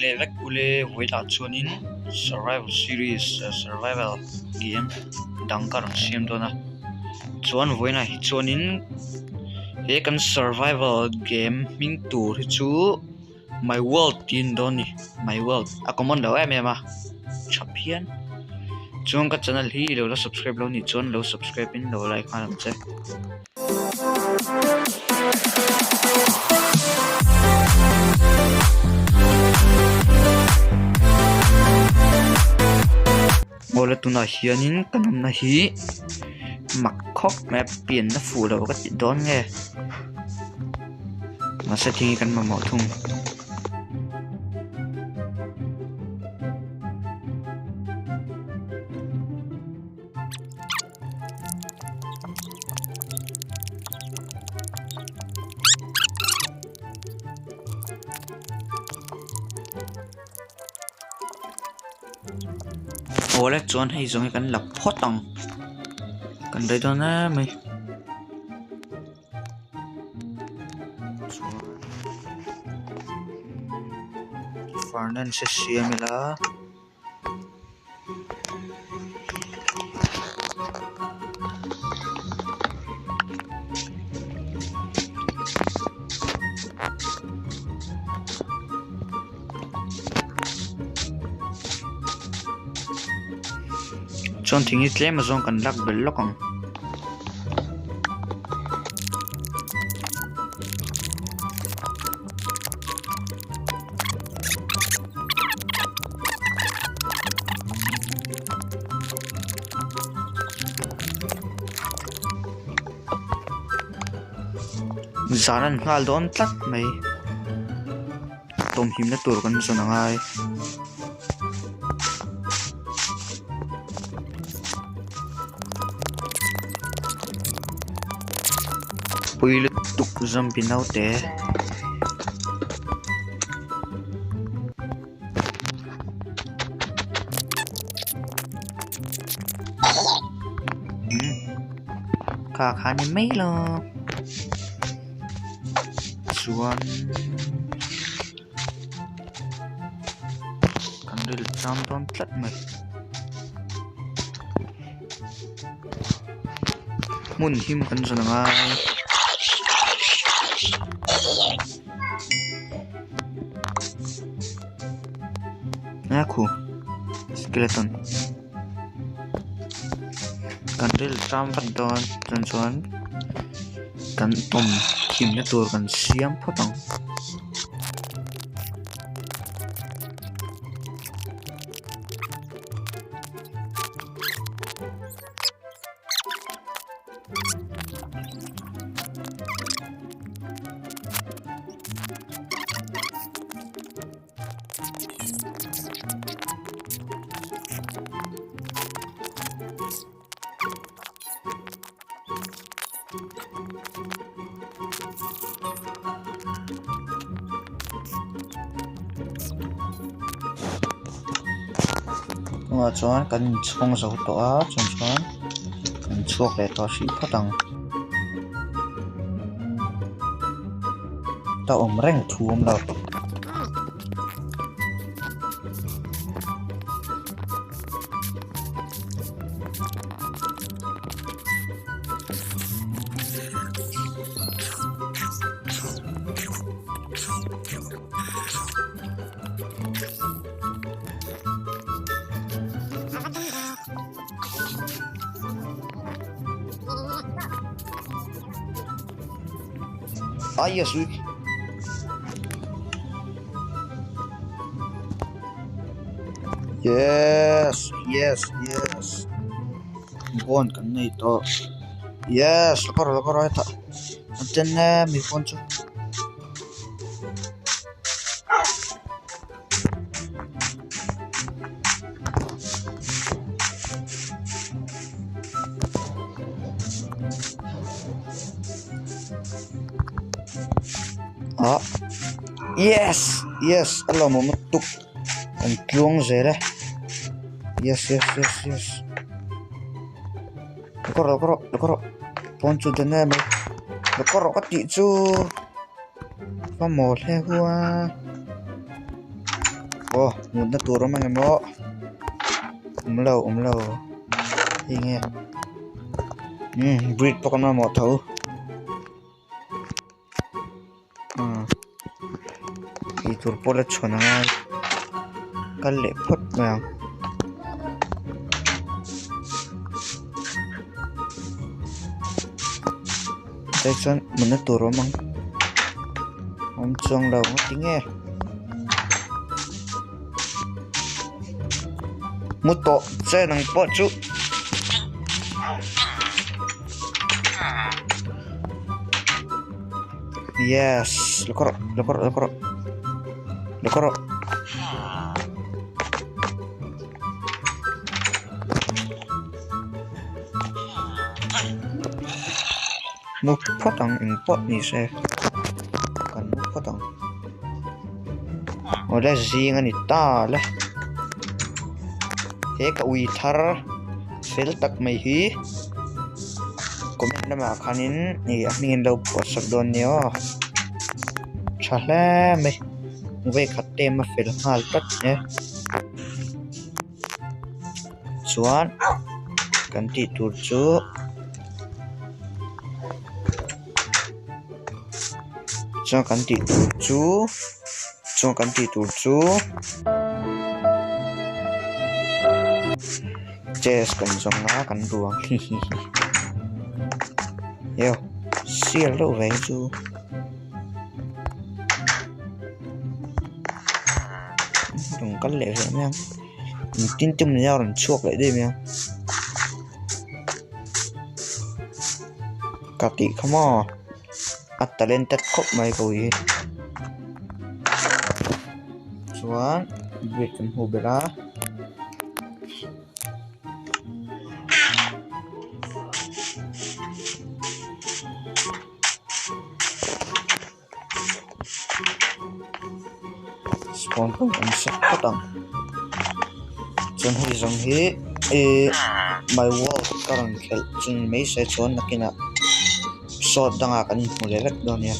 le vek ule voila chuanin survival series survival game dangkar siam dona chuan voina hi chuanin he kan survival game ming tur hi chu my world tin doni my world a common lo em ma champion chuan ka channel hi lo la subscribe lo ni chuan lo subscribe in lo like khanam che Ole tuna hianin kanam na hi makhok map pian na fu lo ka ti don nge ma setting kan ma mo thung Ole chuan hei zong kan lap photang kan dai don na mai farnan se siamila chọn thỉnh ít lẽ mà zong cần lắc bel lokang zaran hal don tlat mai tom him na tur kan so nangai Pui tuk zampi nau te Khá khá nên mấy lo Chuan Cần đi lịch trăm tôn tlet mày Mun him kan so nangai Aku skeleton kan ril tram phát don chuan chuan kan tom thim na tur kan siam photang chuan kan chhung zo to a chuan kan chuak le to hri phatang ta om reng thuam lo yes, yes. Bon kan nei to. Yes, lakor ta. Anten mi phone chu. Yes, alo mo tuk ang kyong zere. Yes. Lakor. Poncho dene me. Lakor ka ti chu. Fa mo le hua. ô một nó tua mang em đó lâu đi nghe breed Pokemon một thử thì tụi tôi đã chuẩn ngay cái lệ phật mà đây chân mình nó tua mang ông chuông đầu nó tiếng nghe một tổ sẽ năng bỏ chú yes lo corro một phát động import này sẽ cần một phát động ở đây gì ngay ta là thế cả uy thar fel tak mai hi comment mà khanin ni anh đâu có sắc đòn nhớ chala mày về khát tem mà fel hal tất nhé chuan kan ti tur chu cho kan ti tur chu chess kan song na kan ruang yo sial đâu vậy chú đừng cắt lệ vậy em mình tin chung nhau làm chuộc lại đi em cả tỷ come on at lên tất khóc mày rồi chuan việc cần hồ bê ra spawn point ang sắc patang chân hoi zong hi my wall karang khel chun mai se chon nakina shot danga kan mulelek don ya